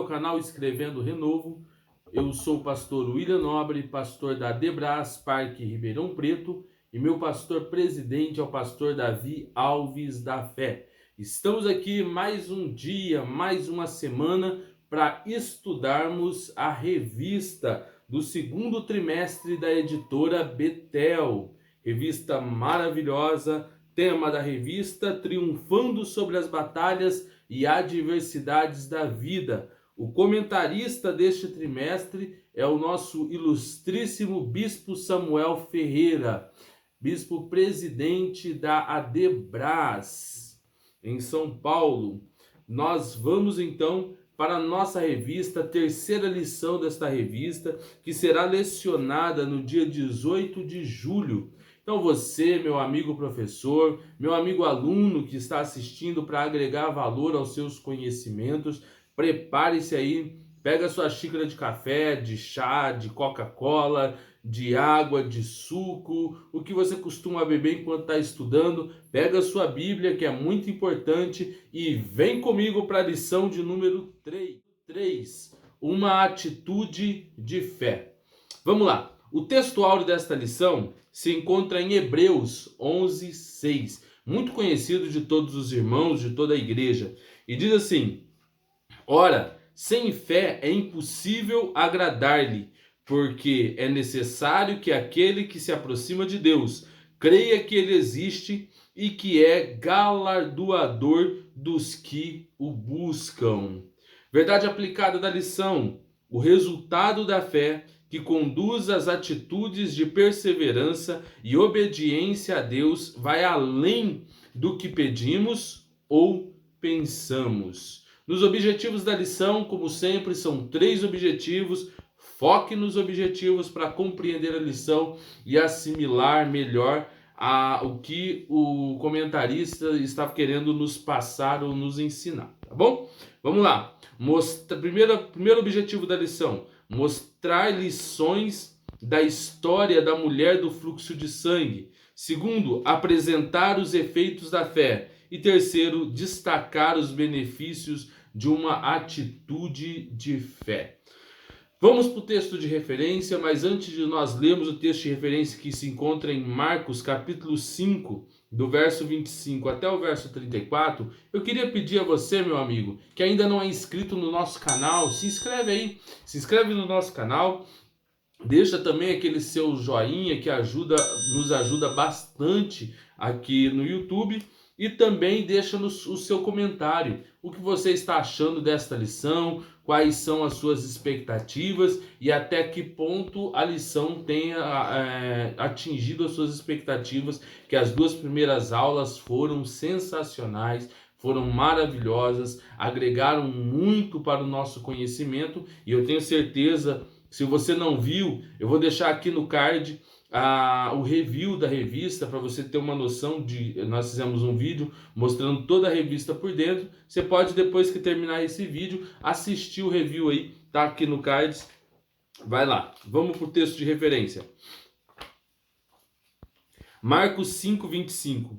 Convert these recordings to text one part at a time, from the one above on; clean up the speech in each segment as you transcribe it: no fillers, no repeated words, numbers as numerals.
ao canal Escrevendo Renovo. Eu sou o pastor William Nobre, pastor da Debras Parque Ribeirão Preto, e meu pastor presidente é o pastor Davi Alves da Fé. Estamos aqui mais um dia, mais uma semana para estudarmos a revista do segundo trimestre da editora Betel. Revista maravilhosa, tema da revista: triunfando sobre as batalhas e adversidades da vida. O comentarista deste trimestre é o nosso ilustríssimo Bispo Samuel Ferreira, bispo presidente da Adebras, em São Paulo. Nós vamos então para a nossa revista, a terceira lição desta revista, que será lecionada no dia 18 de julho. Então você, meu amigo professor, meu amigo aluno que está assistindo para agregar valor aos seus conhecimentos, prepare-se aí, pega sua xícara de café, de chá, de Coca-Cola, de água, de suco, o que você costuma beber enquanto está estudando. Pega sua Bíblia, que é muito importante, e vem comigo para a lição de número 3, uma atitude de fé. Vamos lá. O texto áureo desta lição se encontra em Hebreus 11:6, muito conhecido de todos os irmãos, de toda a igreja, e diz assim: ora, sem fé é impossível agradar-lhe, porque é necessário que aquele que se aproxima de Deus creia que ele existe e que é galardoador dos que o buscam. Verdade aplicada da lição: o resultado da fé que conduz às atitudes de perseverança e obediência a Deus vai além do que pedimos ou pensamos. Nos objetivos da lição, como sempre, são 3 objetivos. Foque nos objetivos para compreender a lição e assimilar melhor o que o comentarista está querendo nos passar ou nos ensinar, tá bom? Vamos lá. Primeiro objetivo da lição: mostrar lições da história da mulher do fluxo de sangue. Segundo, apresentar os efeitos da fé. E terceiro, destacar os benefícios de uma atitude de fé. Vamos para o texto de referência, mas antes de nós lermos o texto de referência, que se encontra em Marcos capítulo 5, do verso 25 até o verso 34, eu queria pedir a você, meu amigo, que ainda não é inscrito no nosso canal, se inscreve aí, se inscreve no nosso canal, deixa também aquele seu joinha que nos ajuda bastante aqui no YouTube. E também deixa o seu comentário, o que você está achando desta lição, quais são as suas expectativas e até que ponto a lição tenha atingido as suas expectativas, que as 2 primeiras aulas foram sensacionais, foram maravilhosas, agregaram muito para o nosso conhecimento, e eu tenho certeza, se você não viu, eu vou deixar aqui no card o review da revista para você ter uma noção de. Nós fizemos um vídeo mostrando toda a revista por dentro. Você pode, depois que terminar esse vídeo, assistir o review aí, tá aqui no card. Vai lá, vamos para o texto de referência. Marcos 5:25.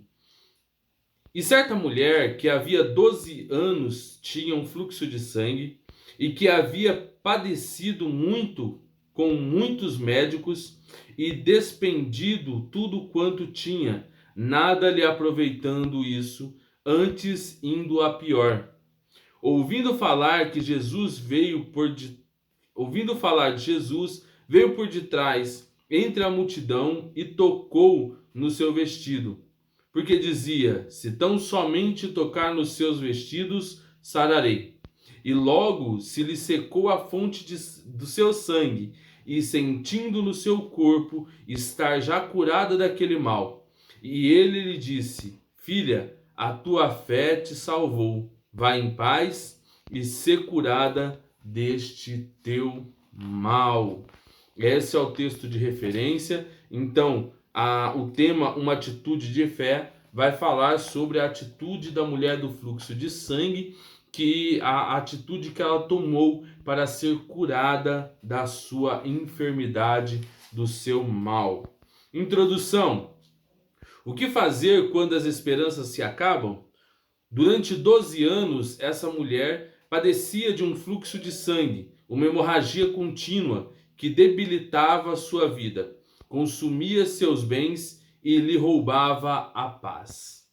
E certa mulher que havia 12 anos tinha um fluxo de sangue e que havia padecido muito com muitos médicos e despendido tudo quanto tinha, nada lhe aproveitando isso, antes indo a pior. Ouvindo falar de Jesus, veio por detrás entre a multidão e tocou no seu vestido, porque dizia: se tão somente tocar nos seus vestidos, sararei. E logo se lhe secou a fonte do seu sangue, e sentindo no seu corpo estar já curada daquele mal. E ele lhe disse: filha, a tua fé te salvou. Vai em paz e ser curada deste teu mal. Esse é o texto de referência. Então, o tema, uma atitude de fé, vai falar sobre a atitude da mulher do fluxo de sangue, que a atitude que ela tomou para ser curada da sua enfermidade, do seu mal. Introdução: o que fazer quando as esperanças se acabam? Durante 12 anos, essa mulher padecia de um fluxo de sangue, uma hemorragia contínua que debilitava sua vida, consumia seus bens e lhe roubava a paz.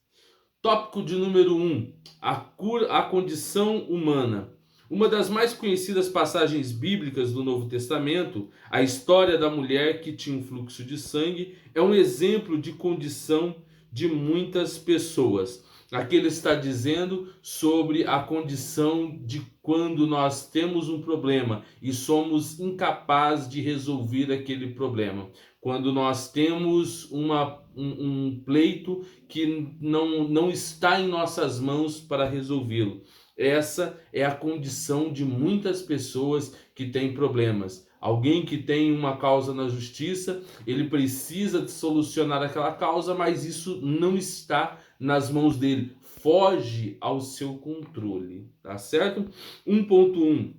Tópico de número 1. A condição humana. Uma das mais conhecidas passagens bíblicas do Novo Testamento, a história da mulher que tinha um fluxo de sangue, é um exemplo de condição de muitas pessoas. Aqui ele está dizendo sobre a condição de quando nós temos um problema e somos incapazes de resolver aquele problema. Quando nós temos um pleito que não está em nossas mãos para resolvê-lo. Essa é a condição de muitas pessoas que têm problemas. Alguém que tem uma causa na justiça, ele precisa de solucionar aquela causa, mas isso não está nas mãos dele. Foge ao seu controle, tá certo? 1.1.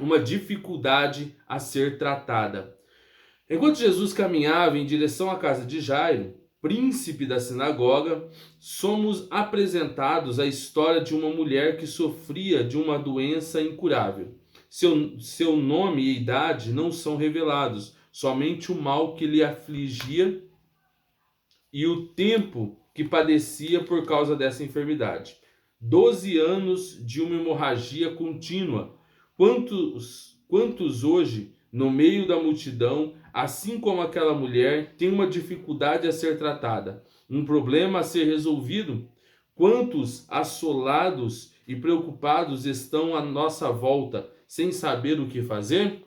Uma dificuldade a ser tratada. Enquanto Jesus caminhava em direção à casa de Jairo, príncipe da sinagoga, somos apresentados a história de uma mulher que sofria de uma doença incurável. Seu nome e idade não são revelados, somente o mal que lhe afligia e o tempo que padecia por causa dessa enfermidade. 12 anos de uma hemorragia contínua. Quantos hoje, no meio da multidão, assim como aquela mulher, têm uma dificuldade a ser tratada, um problema a ser resolvido? Quantos assolados e preocupados estão à nossa volta, sem saber o que fazer?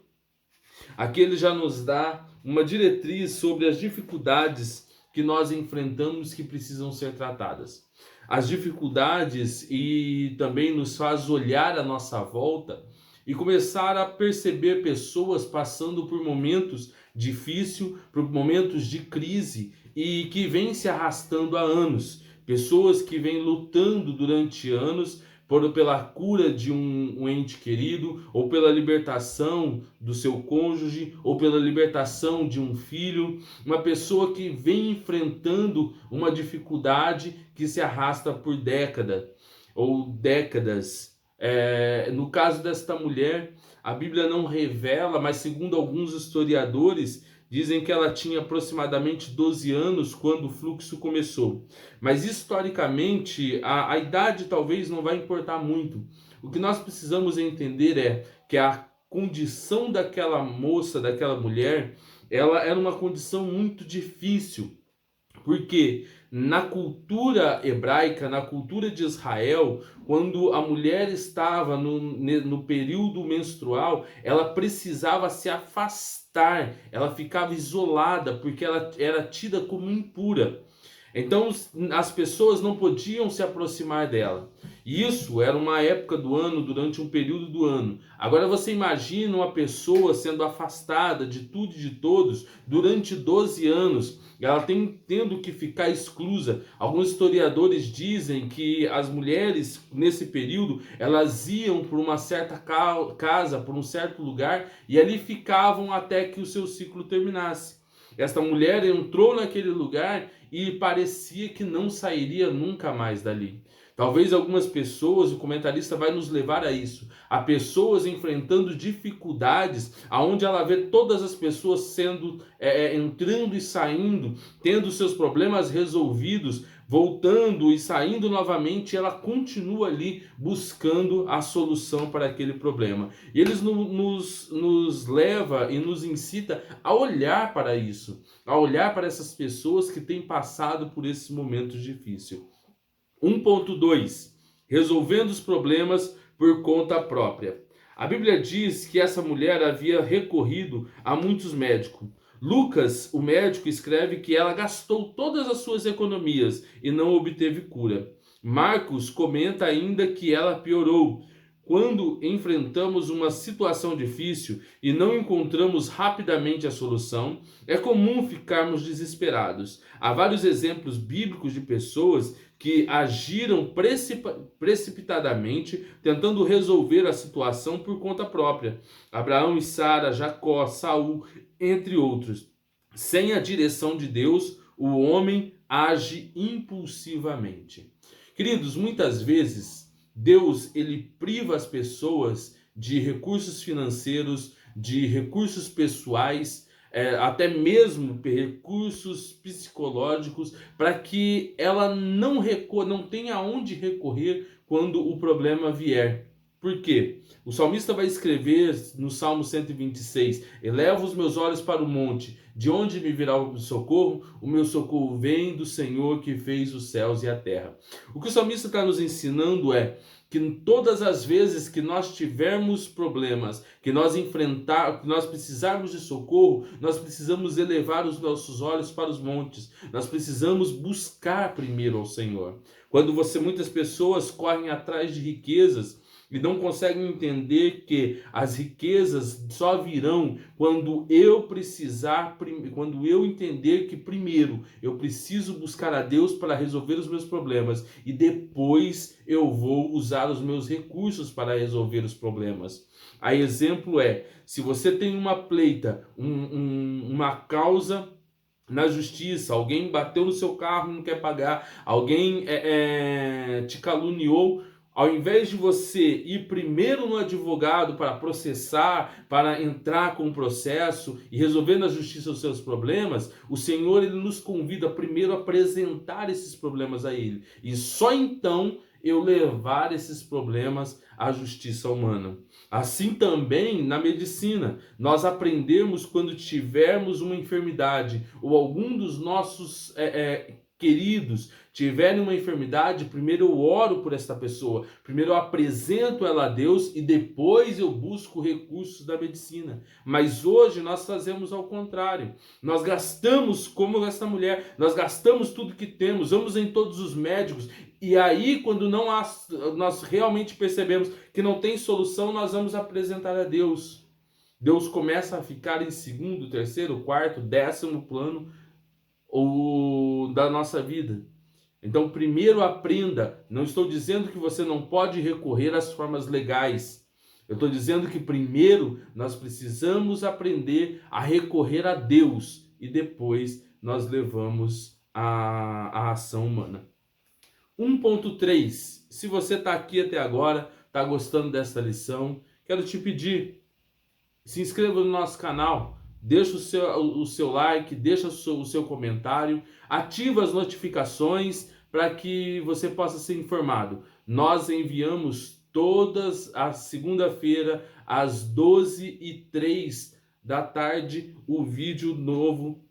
Aqui ele já nos dá uma diretriz sobre as dificuldades que nós enfrentamos que precisam ser tratadas. As dificuldades e também nos faz olhar à nossa volta e começar a perceber pessoas passando por momentos difíceis, por momentos de crise e que vêm se arrastando há anos. Pessoas que vêm lutando durante anos pela cura de um ente querido, ou pela libertação do seu cônjuge, ou pela libertação de um filho. Uma pessoa que vem enfrentando uma dificuldade que se arrasta por décadas. No caso desta mulher, a Bíblia não revela, mas segundo alguns historiadores, dizem que ela tinha aproximadamente 12 anos quando o fluxo começou. Mas historicamente, a idade talvez não vai importar muito. O que nós precisamos entender é que a condição daquela moça, daquela mulher, ela era uma condição muito difícil. Porque na cultura hebraica, na cultura de Israel, quando a mulher estava no período menstrual, ela precisava se afastar, ela ficava isolada, porque ela era tida como impura. Então as pessoas não podiam se aproximar dela. Isso era uma época do ano, durante um período do ano. Agora você imagina uma pessoa sendo afastada de tudo e de todos durante 12 anos. Ela tendo que ficar exclusa. Alguns historiadores dizem que as mulheres nesse período, elas iam por uma certa casa, por um certo lugar, e ali ficavam até que o seu ciclo terminasse. Esta mulher entrou naquele lugar e parecia que não sairia nunca mais dali. Talvez algumas pessoas, o comentarista vai nos levar a isso, a pessoas enfrentando dificuldades, aonde ela vê todas as pessoas entrando e saindo, tendo seus problemas resolvidos, voltando e saindo novamente, ela continua ali buscando a solução para aquele problema. E eles nos leva e nos incita a olhar para isso, a olhar para essas pessoas que têm passado por esses momentos difíceis. 1.2. Resolvendo os problemas por conta própria. A Bíblia diz que essa mulher havia recorrido a muitos médicos. Lucas, o médico, escreve que ela gastou todas as suas economias e não obteve cura. Marcos comenta ainda que ela piorou. Quando enfrentamos uma situação difícil e não encontramos rapidamente a solução, é comum ficarmos desesperados. Há vários exemplos bíblicos de pessoas que agiram precipitadamente, tentando resolver a situação por conta própria. Abraão e Sara, Jacó, Saul, entre outros. Sem a direção de Deus, o homem age impulsivamente. Queridos, muitas vezes Deus, ele priva as pessoas de recursos financeiros, de recursos pessoais, até mesmo recursos psicológicos, para que ela não tenha onde recorrer quando o problema vier. Por quê? O salmista vai escrever no Salmo 126: eleva os meus olhos para o monte, de onde me virá o socorro? O meu socorro vem do Senhor que fez os céus e a terra. O que o salmista está nos ensinando é que todas as vezes que nós tivermos problemas, que nós precisarmos de socorro, nós precisamos elevar os nossos olhos para os montes. Nós precisamos buscar primeiro ao Senhor. Muitas pessoas correm atrás de riquezas e não conseguem entender que as riquezas só virão quando eu entender que primeiro eu preciso buscar a Deus para resolver os meus problemas e depois eu vou usar os meus recursos para resolver os problemas. A exemplo se você tem uma pleita, uma causa na justiça, alguém bateu no seu carro e não quer pagar, alguém te caluniou, ao invés de você ir primeiro no advogado para processar, para entrar com o processo e resolver na justiça os seus problemas, o Senhor ele nos convida primeiro a apresentar esses problemas a Ele. E só então eu levar esses problemas à justiça humana. Assim também na medicina, nós aprendemos quando tivermos uma enfermidade ou algum dos nossos queridos tiverem uma enfermidade, primeiro eu oro por esta pessoa, primeiro eu apresento ela a Deus e depois eu busco recursos da medicina. Mas hoje nós fazemos ao contrário. Nós gastamos, como essa mulher, nós gastamos tudo que temos, vamos em todos os médicos e aí quando nós realmente percebemos que não tem solução, nós vamos apresentar a Deus. Deus começa a ficar em segundo, terceiro, quarto, 10º plano da nossa vida. Então, primeiro aprenda. Não estou dizendo que você não pode recorrer às formas legais. Eu estou dizendo que primeiro nós precisamos aprender a recorrer a Deus e depois nós levamos a ação humana. 1.3. Se você está aqui até agora, está gostando dessa lição, quero te pedir, se inscreva no nosso canal. Deixa o seu like, deixa o seu comentário, ativa as notificações para que você possa ser informado. Nós enviamos todas as segunda-feira às 12h03 da tarde o vídeo novo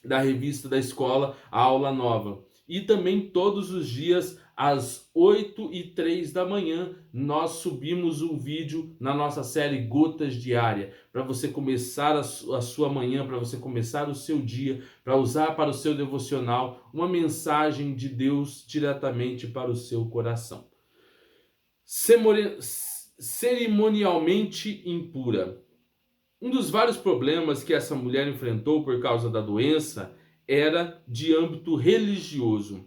da revista da escola, a aula nova. E também todos os dias às 8h03 da manhã nós subimos um vídeo na nossa série Gotas Diária, para você começar a sua manhã, para você começar o seu dia, para usar para o seu devocional uma mensagem de Deus diretamente para o seu coração. Cerimonialmente impura. Um dos vários problemas que essa mulher enfrentou por causa da doença era de âmbito religioso.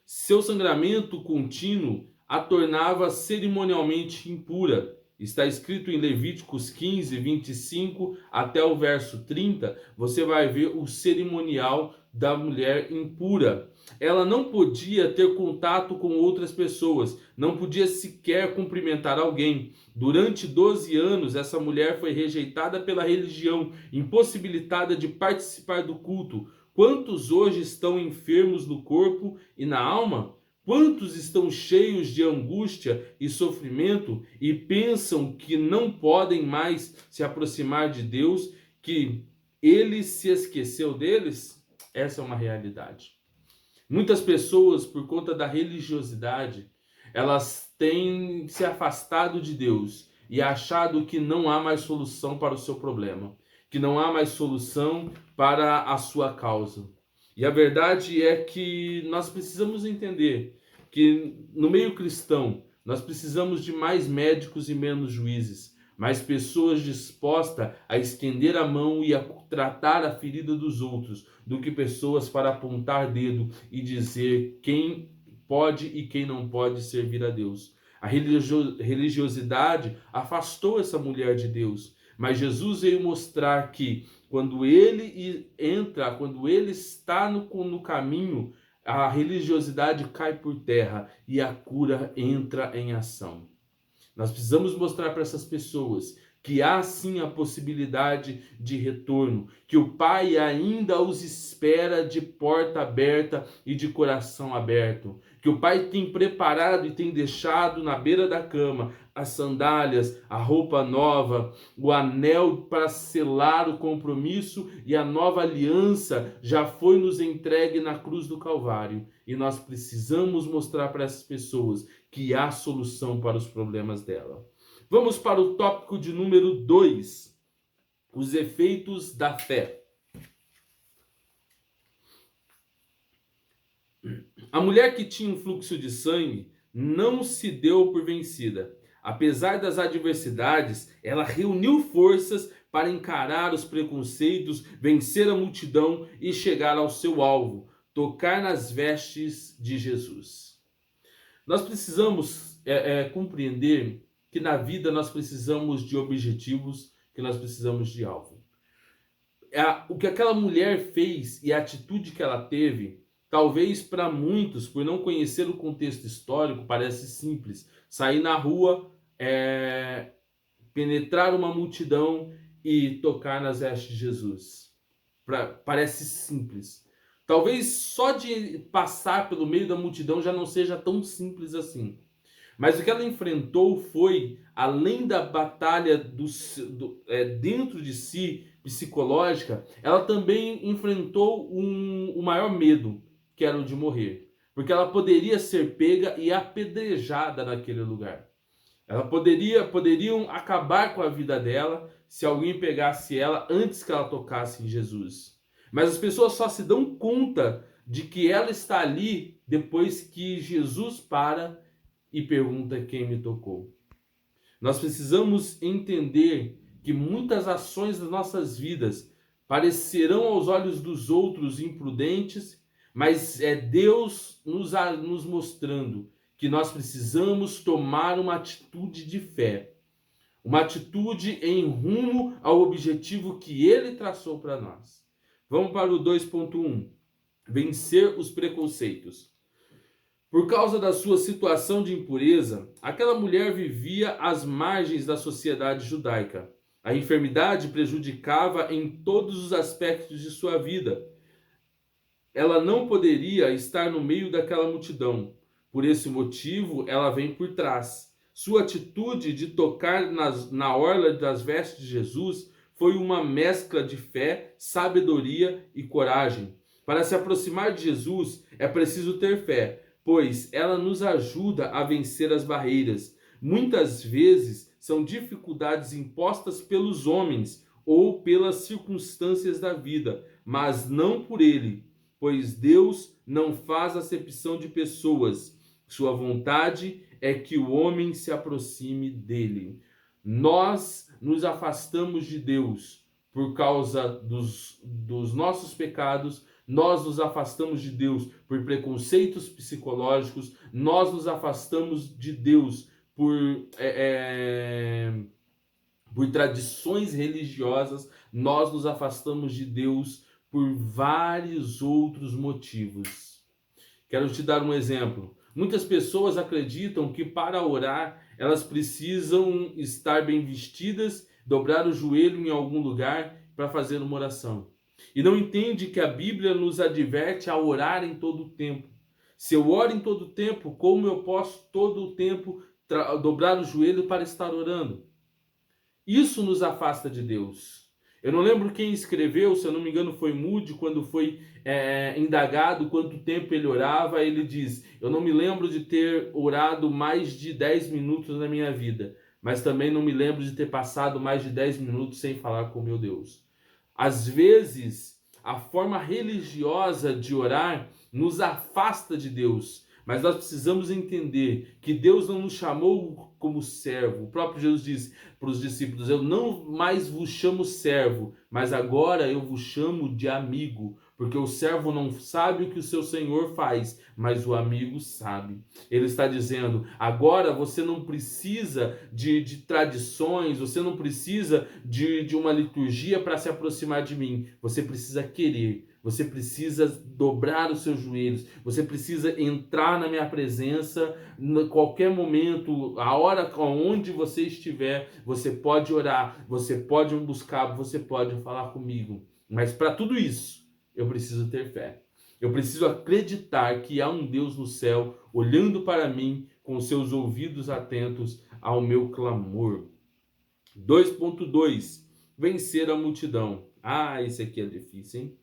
Seu sangramento contínuo a tornava cerimonialmente impura. Está escrito em Levíticos 15, 25 até o verso 30, você vai ver o cerimonial da mulher impura. Ela não podia ter contato com outras pessoas, não podia sequer cumprimentar alguém. Durante 12 anos, essa mulher foi rejeitada pela religião, impossibilitada de participar do culto. Quantos hoje estão enfermos no corpo e na alma? Quantos estão cheios de angústia e sofrimento e pensam que não podem mais se aproximar de Deus, que Ele se esqueceu deles? Essa é uma realidade. Muitas pessoas, por conta da religiosidade, elas têm se afastado de Deus e achado que não há mais solução para o seu problema, que não há mais solução para a sua causa. E a verdade é que nós precisamos entender que no meio cristão nós precisamos de mais médicos e menos juízes, mais pessoas dispostas a estender a mão e a tratar a ferida dos outros, do que pessoas para apontar dedo e dizer quem pode e quem não pode servir a Deus. A religiosidade afastou essa mulher de Deus, mas Jesus veio mostrar que quando ele entra, quando ele está no caminho, a religiosidade cai por terra e a cura entra em ação. Nós precisamos mostrar para essas pessoas que há sim a possibilidade de retorno, que o Pai ainda os espera de porta aberta e de coração aberto, que o Pai tem preparado e tem deixado na beira da cama as sandálias, a roupa nova, o anel para selar o compromisso, e a nova aliança já foi nos entregue na cruz do Calvário. E nós precisamos mostrar para essas pessoas que há solução para os problemas dela. Vamos para o tópico de número 2, os efeitos da fé. A mulher que tinha um fluxo de sangue não se deu por vencida. Apesar das adversidades, ela reuniu forças para encarar os preconceitos, vencer a multidão e chegar ao seu alvo, tocar nas vestes de Jesus. Nós precisamos compreender que na vida nós precisamos de objetivos, que nós precisamos de alvo. O que aquela mulher fez e a atitude que ela teve, talvez para muitos, por não conhecer o contexto histórico, parece simples. Sair na rua, penetrar uma multidão e tocar nas vestes de Jesus. Parece simples. Talvez só de passar pelo meio da multidão já não seja tão simples assim. Mas o que ela enfrentou foi, além da batalha dentro de si, psicológica, ela também enfrentou o maior medo, que era o de morrer. Porque ela poderia ser pega e apedrejada naquele lugar. Poderiam acabar com a vida dela se alguém pegasse ela antes que ela tocasse em Jesus. Mas as pessoas só se dão conta de que ela está ali depois que Jesus para e pergunta quem me tocou. Nós precisamos entender que muitas ações das nossas vidas parecerão aos olhos dos outros imprudentes, mas é Deus nos mostrando que nós precisamos tomar uma atitude de fé, uma atitude em rumo ao objetivo que Ele traçou para nós. Vamos para o 2.1. Vencer os preconceitos. Por causa da sua situação de impureza, aquela mulher vivia às margens da sociedade judaica. A enfermidade prejudicava em todos os aspectos de sua vida. Ela não poderia estar no meio daquela multidão. Por esse motivo, ela vem por trás. Sua atitude de tocar na orla das vestes de Jesus foi uma mescla de fé, sabedoria e coragem. Para se aproximar de Jesus, é preciso ter fé, pois ela nos ajuda a vencer as barreiras. Muitas vezes são dificuldades impostas pelos homens ou pelas circunstâncias da vida, mas não por Ele, pois Deus não faz acepção de pessoas. Sua vontade é que o homem se aproxime dele. Nós nos afastamos de Deus por causa dos nossos pecados. Nós nos afastamos de Deus por preconceitos psicológicos. Nós nos afastamos de Deus por tradições religiosas. Nós nos afastamos de Deus por vários outros motivos. Quero te dar um exemplo. Muitas pessoas acreditam que para orar elas precisam estar bem vestidas, dobrar o joelho em algum lugar para fazer uma oração. E não entende que a Bíblia nos adverte a orar em todo o tempo. Se eu oro em todo o tempo, como eu posso todo o tempo dobrar o joelho para estar orando? Isso nos afasta de Deus. Eu não lembro quem escreveu, se eu não me engano foi Moody, quando foi indagado quanto tempo ele orava, ele diz: eu não me lembro de ter orado mais de 10 minutos na minha vida, mas também não me lembro de ter passado mais de 10 minutos sem falar com meu Deus. Às vezes, a forma religiosa de orar nos afasta de Deus, mas nós precisamos entender que Deus não nos chamou como servo. O próprio Jesus diz para os discípulos: eu não mais vos chamo servo, mas agora eu vos chamo de amigo, porque o servo não sabe o que o seu senhor faz, mas o amigo sabe. Ele está dizendo, agora você não precisa de tradições, você não precisa de uma liturgia para se aproximar de mim, você precisa querer. Você precisa dobrar os seus joelhos, você precisa entrar na minha presença em qualquer momento, a hora onde você estiver, você pode orar, você pode me buscar, você pode falar comigo. Mas para tudo isso, eu preciso ter fé. Eu preciso acreditar que há um Deus no céu olhando para mim com seus ouvidos atentos ao meu clamor. 2.2. Vencer a multidão. Ah, esse aqui é difícil, hein?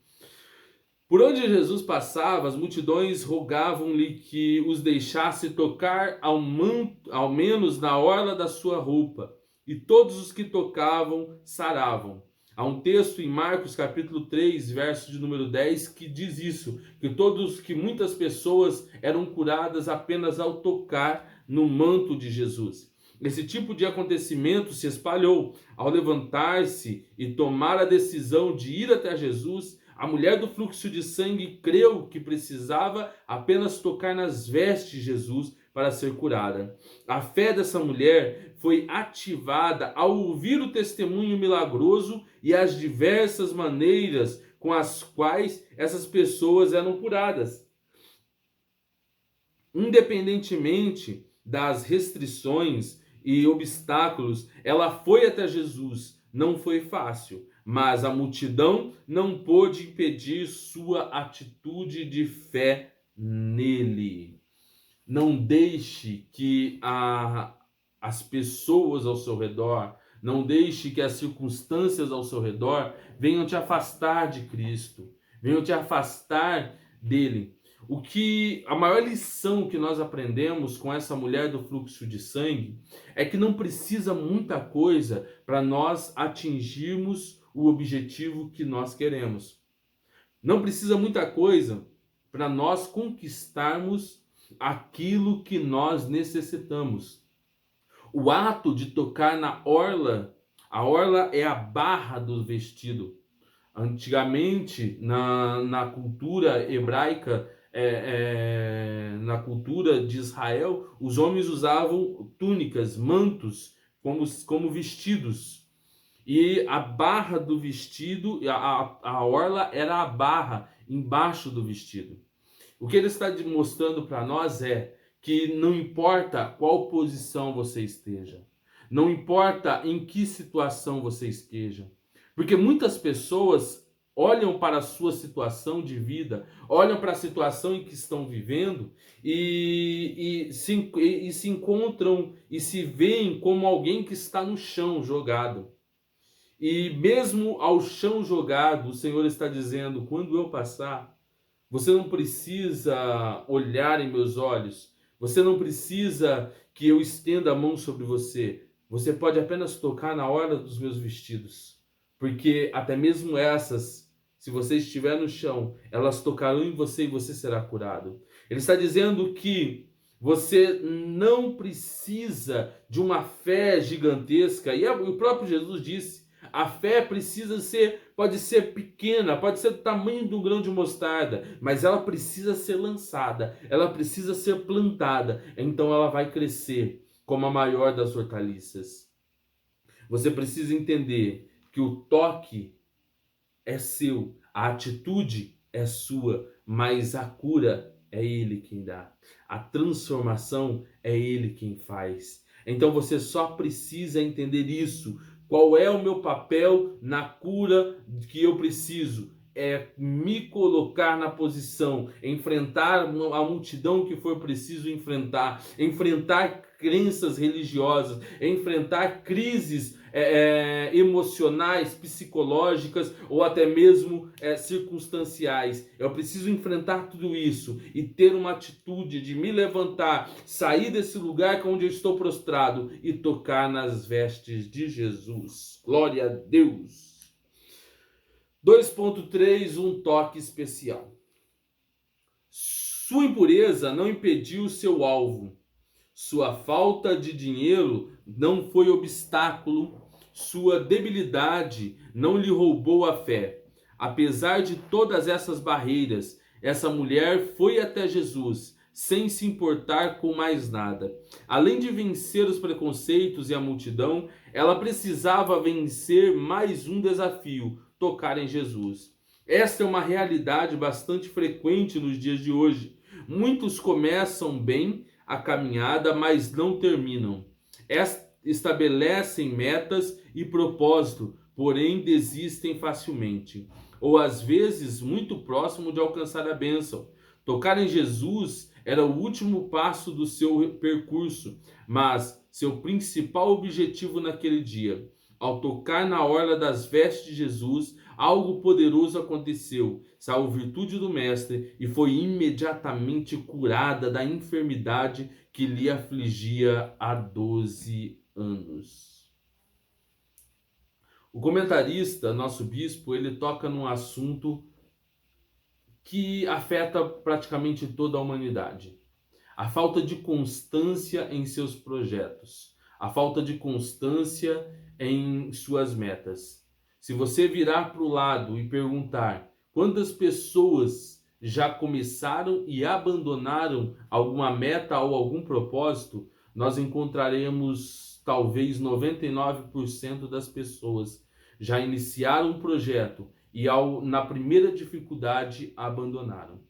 Por onde Jesus passava, as multidões rogavam-lhe que os deixasse tocar ao menos na orla da sua roupa, e todos os que tocavam saravam. Há um texto em Marcos capítulo 3, verso de número 10, que diz isso, que muitas pessoas eram curadas apenas ao tocar no manto de Jesus. Esse tipo de acontecimento se espalhou. Ao levantar-se e tomar a decisão de ir até Jesus, a mulher do fluxo de sangue creu que precisava apenas tocar nas vestes de Jesus para ser curada. A fé dessa mulher foi ativada ao ouvir o testemunho milagroso e as diversas maneiras com as quais essas pessoas eram curadas. Independentemente das restrições e obstáculos, ela foi até Jesus. Não foi fácil, mas a multidão não pôde impedir sua atitude de fé nele. Não deixe que as pessoas ao seu redor, não deixe que as circunstâncias ao seu redor venham te afastar de Cristo, venham te afastar dele. A maior lição que nós aprendemos com essa mulher do fluxo de sangue é que não precisa muita coisa para nós atingirmos o objetivo que nós queremos. Não precisa muita coisa para nós conquistarmos aquilo que nós necessitamos. O ato de tocar na orla, a orla é a barra do vestido. Antigamente, na cultura hebraica, na cultura de Israel, os homens usavam túnicas, mantos, como vestidos. E a barra do vestido, a orla era a barra embaixo do vestido. O que ele está mostrando para nós é que não importa qual posição você esteja, não importa em que situação você esteja, porque muitas pessoas olham para a sua situação de vida, olham para a situação em que estão vivendo e se encontram e se veem como alguém que está no chão jogado. E mesmo ao chão jogado, o Senhor está dizendo, quando eu passar, você não precisa olhar em meus olhos, você não precisa que eu estenda a mão sobre você, você pode apenas tocar na orla dos meus vestidos, porque até mesmo essas, se você estiver no chão, elas tocarão em você e você será curado. Ele está dizendo que você não precisa de uma fé gigantesca, e o próprio Jesus disse, a fé pode ser pequena, pode ser do tamanho de um grão de mostarda, mas ela precisa ser lançada, ela precisa ser plantada, então ela vai crescer como a maior das hortaliças. Você precisa entender que o toque é seu, a atitude é sua, mas a cura é Ele quem dá. A transformação é Ele quem faz. Então você só precisa entender isso. Qual é o meu papel na cura que eu preciso? É me colocar na posição, enfrentar a multidão que for preciso enfrentar crenças religiosas, enfrentar crises emocionais, psicológicas ou até mesmo circunstanciais. Eu preciso enfrentar tudo isso e ter uma atitude de me levantar, sair desse lugar onde eu estou prostrado e tocar nas vestes de Jesus. Glória a Deus! 2.3, um toque especial. Sua impureza não impediu seu alvo. Sua falta de dinheiro não foi obstáculo. Sua debilidade não lhe roubou a fé. Apesar de todas essas barreiras, essa mulher foi até Jesus sem se importar com mais nada. Além de vencer os preconceitos e a multidão, ela precisava vencer mais um desafio: tocar em Jesus. Esta é uma realidade bastante frequente nos dias de hoje. Muitos começam bem a caminhada, mas não terminam. Estabelecem metas e propósito, porém desistem facilmente, ou às vezes muito próximo de alcançar a bênção. Tocar em Jesus era o último passo do seu percurso, mas seu principal objetivo naquele dia. Ao tocar na orla das vestes de Jesus, algo poderoso aconteceu. Saiu virtude do mestre e foi imediatamente curada da enfermidade que lhe afligia há 12 anos. O comentarista, nosso bispo, ele toca num assunto que afeta praticamente toda a humanidade. A falta de constância em seus projetos, a falta de constância em suas metas. Se você virar para o lado e perguntar quantas pessoas já começaram e abandonaram alguma meta ou algum propósito, nós encontraremos talvez 99% das pessoas já iniciaram um projeto e na primeira dificuldade abandonaram.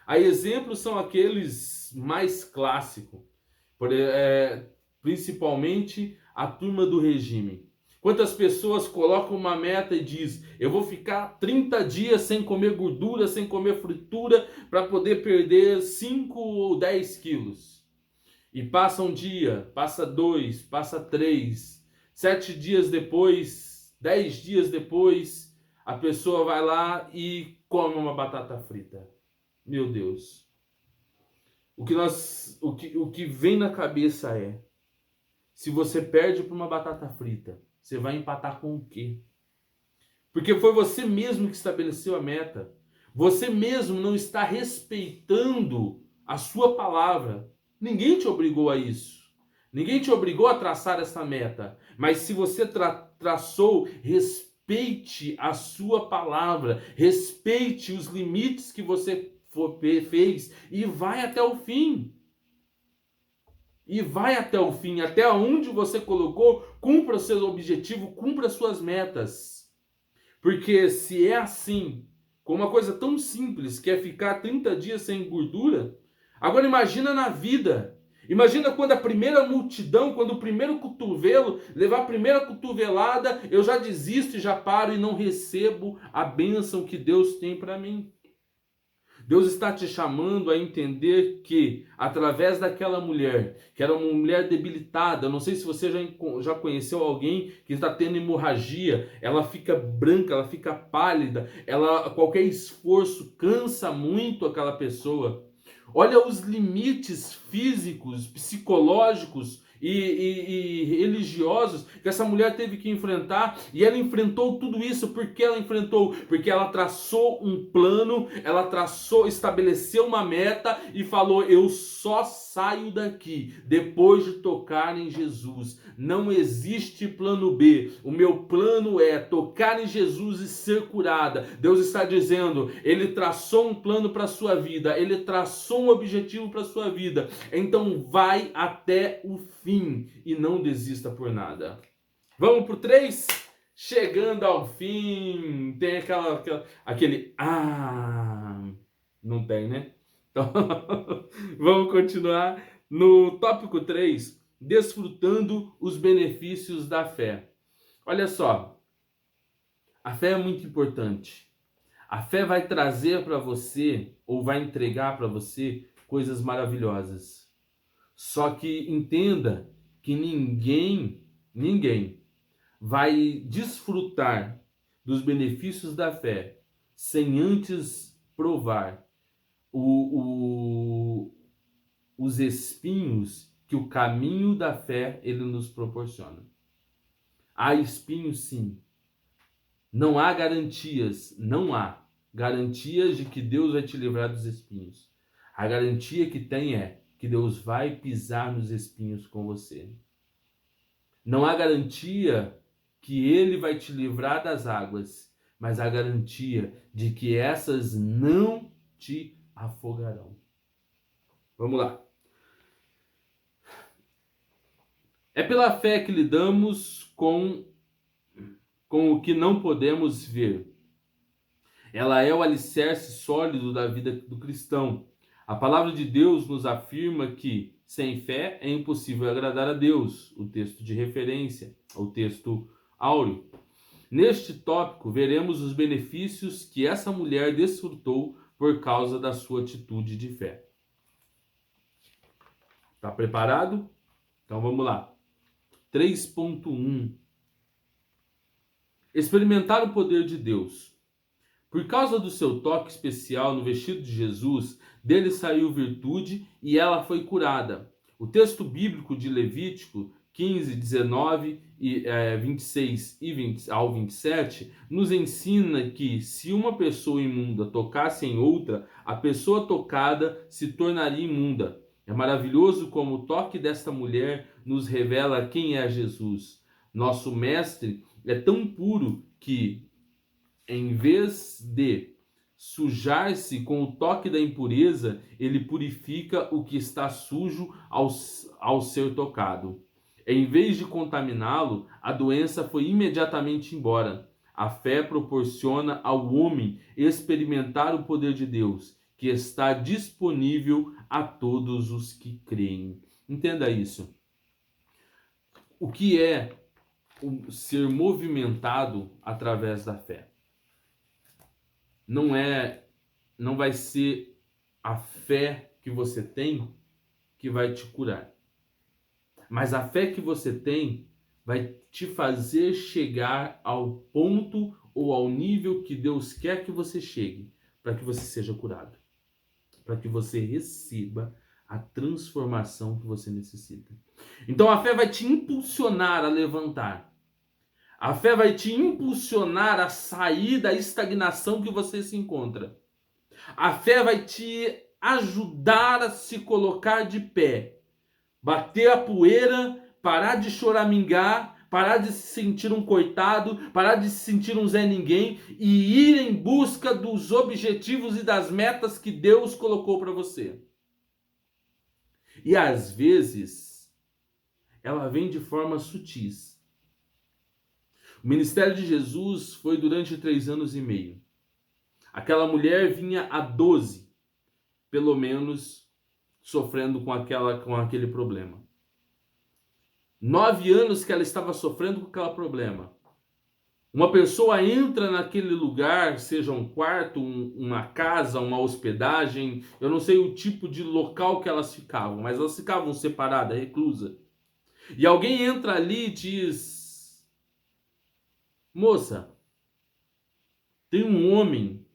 Aí exemplos são aqueles mais clássicos, principalmente a turma do regime. Quantas pessoas colocam uma meta e diz: eu vou ficar 30 dias sem comer gordura, sem comer fritura, para poder perder 5 ou 10 quilos. E passa um dia, passa 2, passa 3, 7 dias depois, 10 dias depois, a pessoa vai lá e come uma batata frita. Meu Deus. O que vem na cabeça é: se você perde por uma batata frita, você vai empatar com o quê? Porque foi você mesmo que estabeleceu a meta. Você mesmo não está respeitando a sua palavra. Ninguém te obrigou a isso. Ninguém te obrigou a traçar essa meta. Mas se você traçou, respeite a sua palavra. Respeite os limites que você fez e vai até o fim. E vai até o fim, até onde você colocou, cumpra o seu objetivo, cumpra as suas metas. Porque se é assim, com uma coisa tão simples, que é ficar 30 dias sem gordura, agora imagina na vida. Imagina quando a primeira multidão, quando o primeiro cotovelo, levar a primeira cotovelada, eu já desisto e já paro e não recebo a bênção que Deus tem para mim. Deus está te chamando a entender que, através daquela mulher, que era uma mulher debilitada, não sei se você já conheceu alguém que está tendo hemorragia, ela fica branca, ela fica pálida, qualquer esforço cansa muito aquela pessoa. Olha os limites físicos, psicológicos e religiosos que essa mulher teve que enfrentar, e ela enfrentou tudo isso. Por que ela enfrentou? Porque ela traçou um plano, estabeleceu uma meta e falou: eu só saio daqui depois de tocar em Jesus. Não existe plano B. O meu plano é tocar em Jesus e ser curada. Deus está dizendo, ele traçou um plano para a sua vida, ele traçou um objetivo para a sua vida. Então vai até o fim e não desista por nada. Vamos pro 3? Chegando ao fim. Tem aquele não tem, né? Então, vamos continuar no tópico 3, desfrutando os benefícios da fé. Olha só, a fé é muito importante. A fé vai trazer para você, ou vai entregar para você, coisas maravilhosas. Só que entenda que ninguém vai desfrutar dos benefícios da fé sem antes provar os espinhos que o caminho da fé ele nos proporciona. Há espinhos, sim. Não há garantias de que Deus vai te livrar dos espinhos. A garantia que tem é que Deus vai pisar nos espinhos com você. Não há garantia que Ele vai te livrar das águas, mas a garantia de que essas não te afogarão. Vamos lá. É pela fé que lidamos com o que não podemos ver. Ela é o alicerce sólido da vida do cristão. A palavra de Deus nos afirma que sem fé é impossível agradar a Deus. O texto de referência, o texto áureo. Neste tópico, veremos os benefícios que essa mulher desfrutou por causa da sua atitude de fé. Está preparado? Então vamos lá. 3.1. Experimentar o poder de Deus. Por causa do seu toque especial no vestido de Jesus, dele saiu virtude e ela foi curada. O texto bíblico de Levítico 15, 19, 26 ao 27 nos ensina que se uma pessoa imunda tocasse em outra, a pessoa tocada se tornaria imunda. É maravilhoso como o toque desta mulher nos revela quem é Jesus. Nosso mestre é tão puro que, em vez de sujar-se com o toque da impureza, ele purifica o que está sujo ao ser tocado. Em vez de contaminá-lo, a doença foi imediatamente embora. A fé proporciona ao homem experimentar o poder de Deus, que está disponível a todos os que creem. Entenda isso. O que é o ser movimentado através da fé? Não vai ser a fé que você tem que vai te curar. Mas a fé que você tem vai te fazer chegar ao ponto ou ao nível que Deus quer que você chegue, para que você seja curado, para que você receba a transformação que você necessita. Então a fé vai te impulsionar a levantar. A fé vai te impulsionar a sair da estagnação que você se encontra. A fé vai te ajudar a se colocar de pé, bater a poeira, parar de choramingar, parar de se sentir um coitado, parar de se sentir um Zé Ninguém e ir em busca dos objetivos e das metas que Deus colocou para você. E às vezes, ela vem de forma sutis. O ministério de Jesus foi durante 3 anos e meio. Aquela mulher vinha há 12, pelo menos, sofrendo com aquele problema. 9 anos que ela estava sofrendo com aquele problema. Uma pessoa entra naquele lugar, seja um quarto, uma casa, uma hospedagem, eu não sei o tipo de local que elas ficavam, mas elas ficavam separadas, reclusas. E alguém entra ali e diz: moça, tem um homem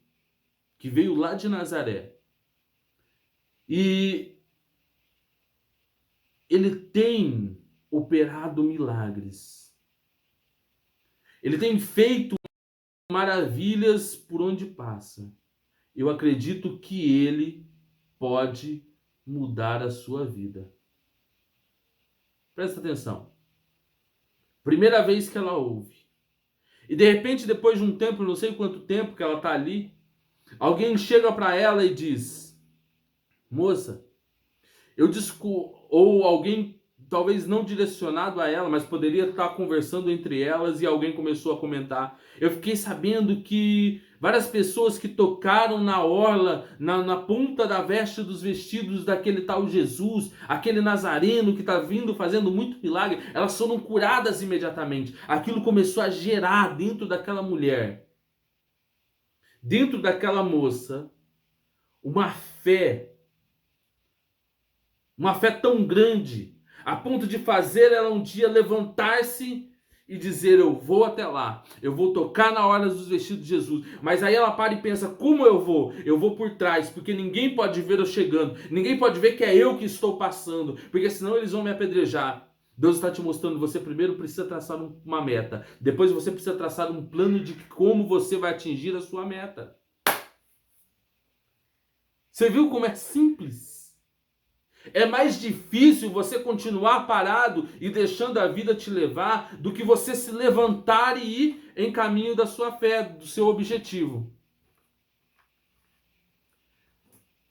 que veio lá de Nazaré e ele tem operado milagres. Ele tem feito maravilhas por onde passa. Eu acredito que ele pode mudar a sua vida. Presta atenção. Primeira vez que ela ouve. E de repente, depois de um tempo, não sei quanto tempo que ela está ali, alguém chega para ela e diz: moça, ou alguém talvez não direcionado a ela, mas poderia estar conversando entre elas e alguém começou a comentar: eu fiquei sabendo que várias pessoas que tocaram na orla, na ponta da veste dos vestidos daquele tal Jesus, aquele nazareno que está vindo fazendo muito milagre, elas foram curadas imediatamente. Aquilo começou a gerar dentro daquela mulher, dentro daquela moça, uma fé tão grande, a ponto de fazer ela um dia levantar-se e dizer: eu vou até lá, eu vou tocar na orla dos vestidos de Jesus. Mas aí ela para e pensa: como eu vou? Eu vou por trás, porque ninguém pode ver eu chegando, ninguém pode ver que é eu que estou passando, porque senão eles vão me apedrejar. Deus está te mostrando: você primeiro precisa traçar uma meta, depois você precisa traçar um plano de como você vai atingir a sua meta. Você viu como é simples? É mais difícil você continuar parado e deixando a vida te levar do que você se levantar e ir em caminho da sua fé, do seu objetivo.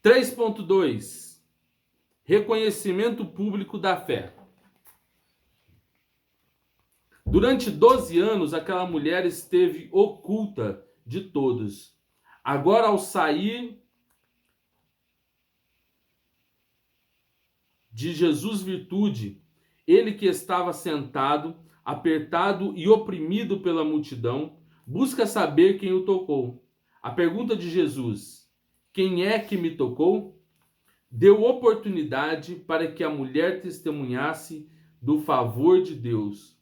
3.2 Reconhecimento público da fé. Durante 12 anos, aquela mulher esteve oculta de todos. Agora, ao sair de Jesus virtude, ele que estava sentado, apertado e oprimido pela multidão, busca saber quem o tocou. A pergunta de Jesus, quem é que me tocou? Deu oportunidade para que a mulher testemunhasse do favor de Deus.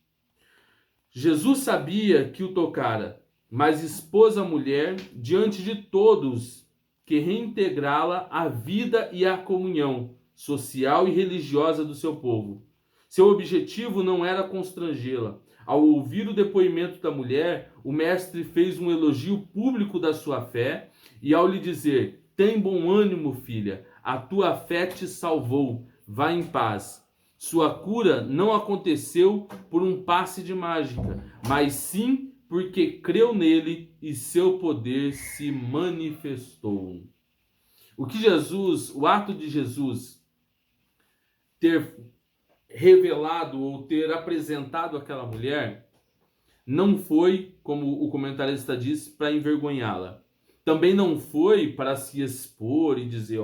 Jesus sabia que o tocara, mas expôs a mulher diante de todos que reintegrá-la à vida e à comunhão social e religiosa do seu povo. Seu objetivo não era constrangê-la. Ao ouvir o depoimento da mulher, o mestre fez um elogio público da sua fé e ao lhe dizer, tem bom ânimo, filha, a tua fé te salvou, vá em paz. Sua cura não aconteceu por um passe de mágica, mas sim porque creu nele e seu poder se manifestou. O ato de Jesus ter revelado ou ter apresentado aquela mulher, não foi, como o comentarista diz, para envergonhá-la. Também não foi para se expor e dizer,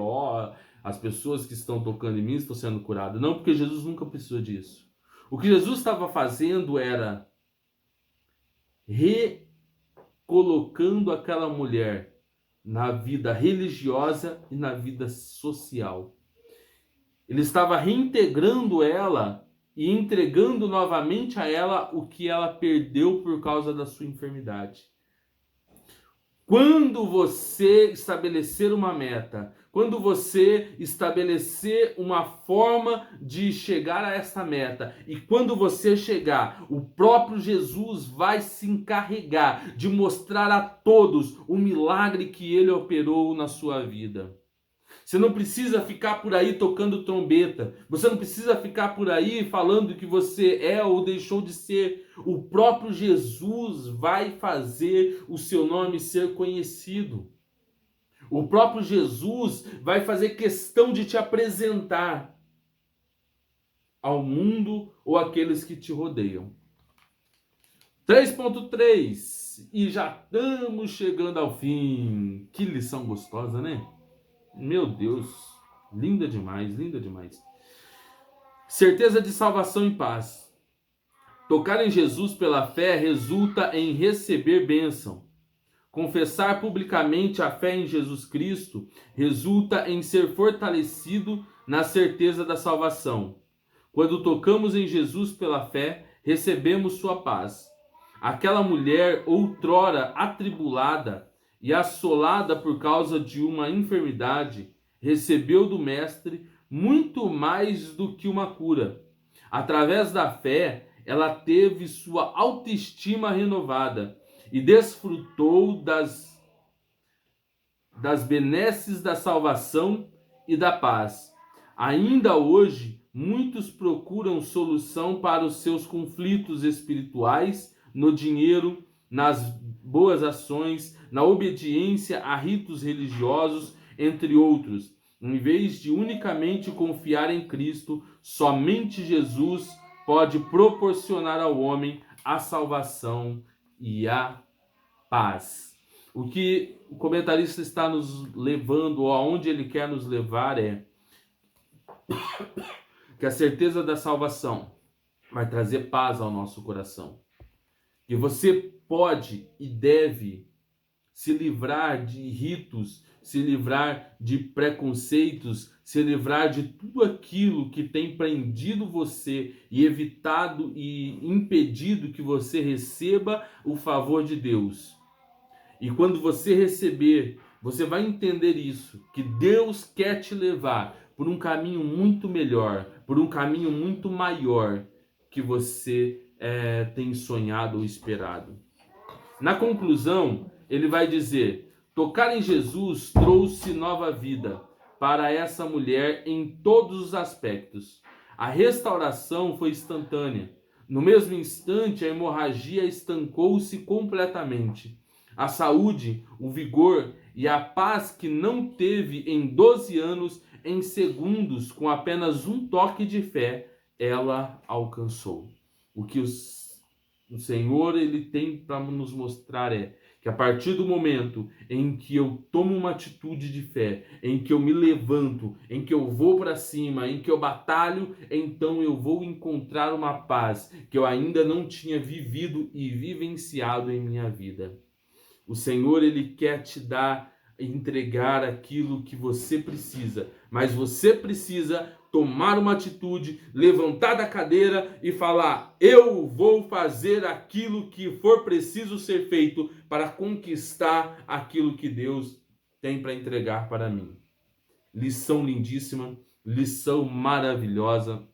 as pessoas que estão tocando em mim estão sendo curadas. Não, porque Jesus nunca precisou disso. O que Jesus estava fazendo era recolocando aquela mulher na vida religiosa e na vida social. Ele estava reintegrando ela e entregando novamente a ela o que ela perdeu por causa da sua enfermidade. Quando você estabelecer uma meta, quando você estabelecer uma forma de chegar a essa meta, e quando você chegar, o próprio Jesus vai se encarregar de mostrar a todos o milagre que ele operou na sua vida. Você não precisa ficar por aí tocando trombeta. Você não precisa ficar por aí falando que você é ou deixou de ser. O próprio Jesus vai fazer o seu nome ser conhecido. O próprio Jesus vai fazer questão de te apresentar ao mundo ou àqueles que te rodeiam. 3.3 E já estamos chegando ao fim. Que lição gostosa, né? Meu Deus, linda demais, linda demais. Certeza de salvação e paz. Tocar em Jesus pela fé resulta em receber bênção. Confessar publicamente a fé em Jesus Cristo resulta em ser fortalecido na certeza da salvação. Quando tocamos em Jesus pela fé, recebemos sua paz. Aquela mulher outrora atribulada e assolada por causa de uma enfermidade, recebeu do Mestre muito mais do que uma cura. Através da fé, ela teve sua autoestima renovada e desfrutou das benesses da salvação e da paz. Ainda hoje, muitos procuram solução para os seus conflitos espirituais no dinheiro, nas boas ações, na obediência a ritos religiosos, entre outros. Em vez de unicamente confiar em Cristo, somente Jesus pode proporcionar ao homem a salvação e a paz. O que o comentarista está nos levando, ou aonde ele quer nos levar, é que a certeza da salvação vai trazer paz ao nosso coração. Que você pode e deve se livrar de ritos, se livrar de preconceitos, se livrar de tudo aquilo que tem prendido você e evitado e impedido que você receba o favor de Deus. E quando você receber, você vai entender isso, que Deus quer te levar por um caminho muito melhor, por um caminho muito maior que você tem sonhado ou esperado. Na conclusão, ele vai dizer: tocar em Jesus trouxe nova vida para essa mulher em todos os aspectos. A restauração foi instantânea. No mesmo instante, a hemorragia estancou-se completamente. A saúde, o vigor e a paz que não teve em 12 anos, em segundos, com apenas um toque de fé, ela alcançou. O que o Senhor ele tem para nos mostrar é que a partir do momento em que eu tomo uma atitude de fé, em que eu me levanto, em que eu vou para cima, em que eu batalho, então eu vou encontrar uma paz que eu ainda não tinha vivido e vivenciado em minha vida. O Senhor ele quer te dar, entregar aquilo que você precisa, mas você precisa tomar uma atitude, levantar da cadeira e falar: eu vou fazer aquilo que for preciso ser feito para conquistar aquilo que Deus tem para entregar para mim. Lição lindíssima, lição maravilhosa.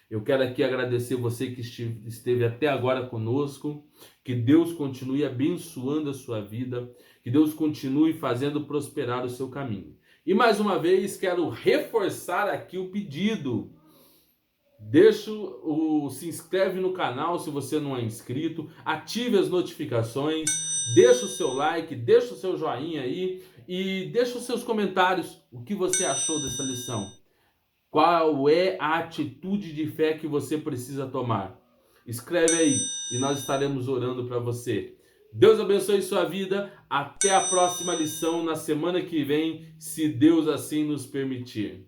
Eu quero aqui agradecer você que esteve até agora conosco. Que Deus continue abençoando a sua vida. Que Deus continue fazendo prosperar o seu caminho. E mais uma vez quero reforçar aqui o pedido. Se inscreve no canal se você não é inscrito. Ative as notificações. Deixa o seu like, deixa o seu joinha aí. E deixa os seus comentários. O que você achou dessa lição? Qual é a atitude de fé que você precisa tomar? Escreve aí e nós estaremos orando para você. Deus abençoe sua vida. Até a próxima lição na semana que vem, se Deus assim nos permitir.